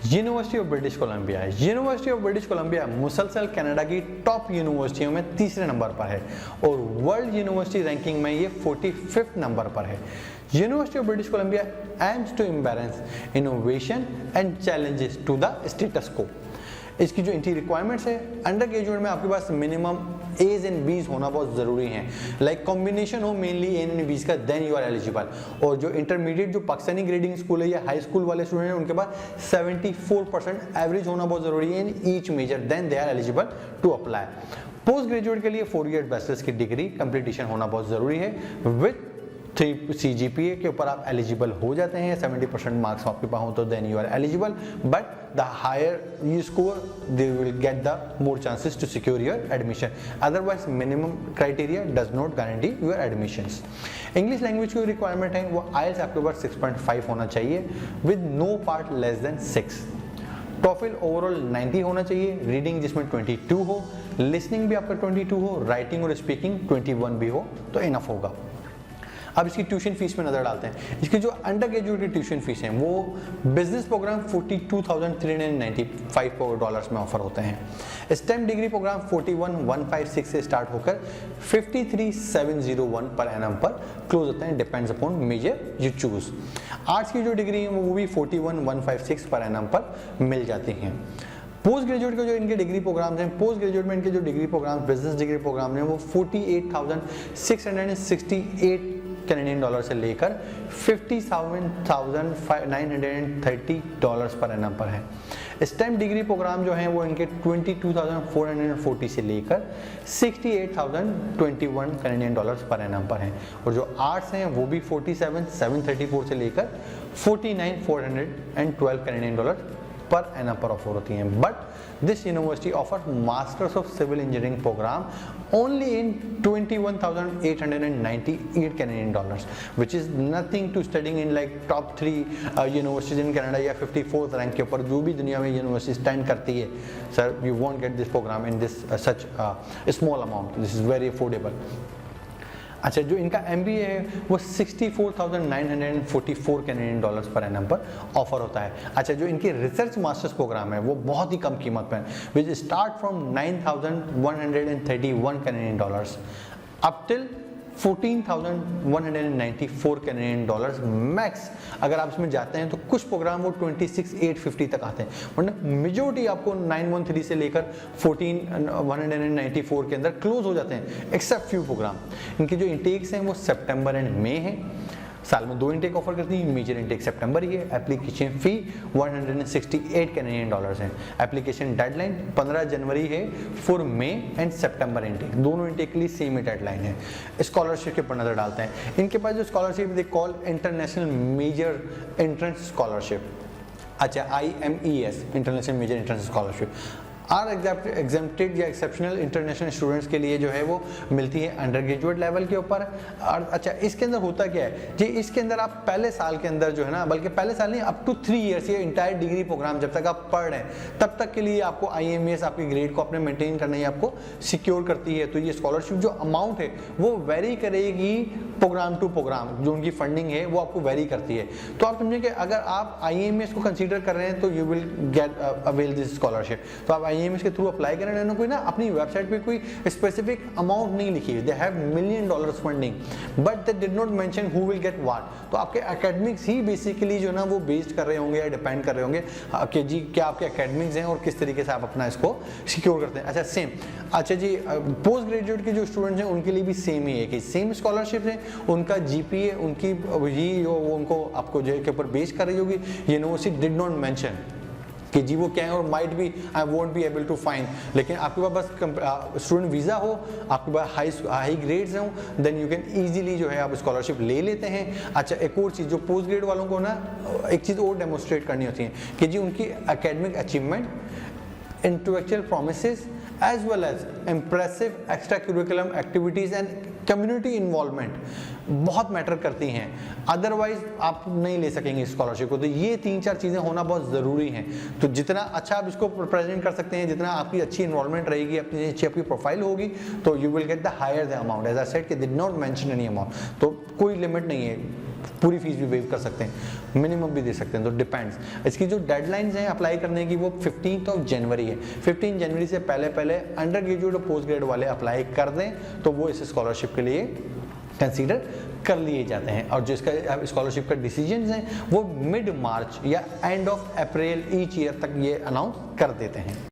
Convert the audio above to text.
University of British Colombia है। University of British Colombia मुसलसल Canada की टॉप यूनिवर्सिटियों में तीसरे नंबर पर है और वर्ल्ड यूनिवर्सिटी रैंकिंग में ये 45वें नंबर पर है। University of British Columbia aims to imbalance innovation and challenges to the status quo. इसकी जो इनकी रिक्वायरमेंट्स है, अंडर ग्रेजुएट में आपके पास मिनिमम एज एंड बीज होना बहुत ज़रूरी है, लाइक कॉम्बिनेशन हो मेनली ए एंड बीज का, देन यू आर एलिजिबल। और जो इंटरमीडिएट जो पाकिस्तानी ग्रेडिंग स्कूल है या हाई स्कूल वाले स्टूडेंट हैं, उनके पास 74% एवरेज होना बहुत ज़रूरी है in each major, then they are eligible to apply. Post graduate के लिए 4 ईयर बैचलर्स की डिग्री कंप्लीटेशन होना बहुत ज़रूरी है। विद 3 CGPA के ऊपर आप एलिजिबल हो जाते हैं, 70% मार्क्स आपके पास हो तो then you are eligible, but the higher you score they will get the more chances to secure your admission, otherwise minimum criteria does not guarantee your admissions. English language की requirement है वो IELTS आपके पास 6.5 होना चाहिए with no part less than 6। TOEFL overall 90 होना चाहिए, reading जिसमें 22 हो, लिसनिंग भी आपका 22 हो, राइटिंग और स्पीकिंग 21 भी हो तो इनफ होगा। अब इसकी ट्यूशन फीस में नज़र डालते हैं। इसकी जो अंडर ग्रेजुएट की ट्यूशन फीस है वो बिजनेस प्रोग्राम $42,395 में ऑफर होते हैं। स्टेम डिग्री प्रोग्राम 41,156 से स्टार्ट होकर 53,701 पर एनम पर क्लोज होते हैं, depends upon major you choose. Arts की जो डिग्री है वो भी 41,156 पर एनम पर मिल जाती हैं। पोस्ट ग्रेजुएट के जो इनके डिग्री प्रोग्राम्स हैं, पोस्ट ग्रेजुएट में इनके जो degree programme business degree programme हैं वो $48,668 कैनेडियन डॉलर से लेकर $57,930 पर एनम पर है। स्टेम डिग्री प्रोग्राम जो हैं वो इनके 22,440 से लेकर 68,021 कैनेडियन डॉलर्स पर एनम पर हैं, और जो आर्ट्स हैं वो भी 47,734 से लेकर 49,412 कैनेडियन डॉलर पर एनम पर ऑफर होती हैं। But this university offer masters of civil engineering programme only in 21,898 Canadian dollars, which is nothing to studying in like top 3 universities in Canada या 54th रैंक के ऊपर जो भी दुनिया में यूनिवर्सिटी स्टैंड करती है। Sir you want get this programme in this such small amount, this is very affordable. अच्छा, जो इनका MBA है वो 64,944 कैनेडियन डॉलर्स पर एनम पर ऑफर होता है। अच्छा, जो इनके रिसर्च मास्टर्स प्रोग्राम है वो बहुत ही कम कीमत पर है, which start from 9,131 Canadian dollars up till 14,194 Canadian dollars max. अगर आप इसमें जाते हैं तो कुछ प्रोग्राम वो 26,850 तक आते हैं, वरना मेजोरिटी आपको 913 से लेकर 14,194 के अंदर क्लोज हो जाते हैं, एक्सेप्ट फ्यू प्रोग्राम। इनके जो इंटेक्स हैं वो सितंबर एंड मई है, साल में 2 इंटेक ऑफर करती है, मेजर इंटेक सितंबर ही है। एप्लीकेशन फी 168 कैनेडियन डॉलर्स है। एप्लीकेशन डेडलाइन 15 जनवरी है for May and September intake, दोनों इंटेक के लिए सेम ही डेडलाइन है। स्कॉलरशिप के ऊपर नजर डालते हैं। इनके पास जो scholarship they call international major entrance scholarship, अच्छा IMES international major entrance scholarship are exempted या एक्सेप्शनल इंटरनेशनल स्टूडेंट्स के लिए जो है वो मिलती है अंडर ग्रेजुएट लेवल के ऊपर। और अच्छा, इसके अंदर होता क्या है जी, इसके अंदर आप पहले साल के अंदर जो है ना, बल्कि पहले साल नहीं, अप टू 3 ईयर्स ये इंटायर डिग्री प्रोग्राम जब तक आप पढ़ रहे हैं तब तक के लिए आपको IMES आपकी ग्रेड को अपने मेंटेन करना ही आपको सिक्योर करती है। तो ये स्कॉलरशिप जो अमाउंट है वो वेरी करेगी प्रोग्राम टू प्रोग्राम, जो उनकी फंडिंग है वो आपको वेरी करती है। तो आप समझिए कि अगर आप IMES को कंसीडर कर रहे हैं तो you will gate avail this scholarship. तो आप IMES के थ्रू अप्लाई करें, उन्होंने कोई ना अपनी वेबसाइट पे कोई स्पेसिफिक अमाउंट नहीं लिखी है, they have $1 million funding, but they did not mention who will get what. तो आपके एकेडमिक्स ही बेसिकली जो ना वो बेस्ड कर रहे होंगे या डिपेंड कर रहे होंगे कि जी क्या आपके एकेडमिक्स हैं और किस तरीके से आप अपना इसको सिक्योर करते हैं। अच्छा सेम, अच्छा जी पोस्ट ग्रेजुएट के जो स्टूडेंट्स हैं उनके लिए भी सेम ही है कि सेम स्कॉलरशिप है, उनका GPA उनकी ही उनको आपको जो के ऊपर बेस कर रही होगी। यूनिवर्सिटी डिड नॉट मेंशन कि जी वो क्या है, और might be I won't be able to find, लेकिन आपके पास बस स्टूडेंट वीज़ा हो, आपके पास हाई ग्रेड्स हों, देन यू कैन ईजिली जो है आप स्कॉलरशिप ले लेते हैं। अच्छा, एक और चीज़ जो पोस्ट ग्रेड वालों को ना एक चीज़ और डेमोस्ट्रेट करनी होती है कि जी उनकी academic achievement, intellectual promises as well as impressive extracurricular activities and community involvement बहुत मैटर करती हैं, अदरवाइज आप नहीं ले सकेंगे स्कॉलरशिप को। तो ये 3-4 चीज़ें होना बहुत ज़रूरी हैं। तो जितना अच्छा आप इसको प्रेजेंट कर सकते हैं, जितना आपकी अच्छी इन्वॉल्वमेंट रहेगी, अपनी अच्छी आपकी प्रोफाइल होगी, तो you will get the higher the amount. As I said कि did not mention any amount, तो कोई लिमिट नहीं है। पूरी फीस भी वेव कर सकते हैं, मिनिमम भी दे सकते हैं, तो डिपेंड्स। इसकी जो डेडलाइंस हैं अप्लाई करने की वो 15 जनवरी है। 15 जनवरी से पहले पहले अंडर ग्रेजुएट और पोस्ट ग्रेड वाले अप्लाई कर दें तो वो इस स्कॉलरशिप के लिए कंसीडर कर लिए जाते हैं। और जो इसका स्कॉलरशिप का डिसीजंस हैं वो मिड मार्च या end of April each year तक ये अनाउंस कर देते हैं।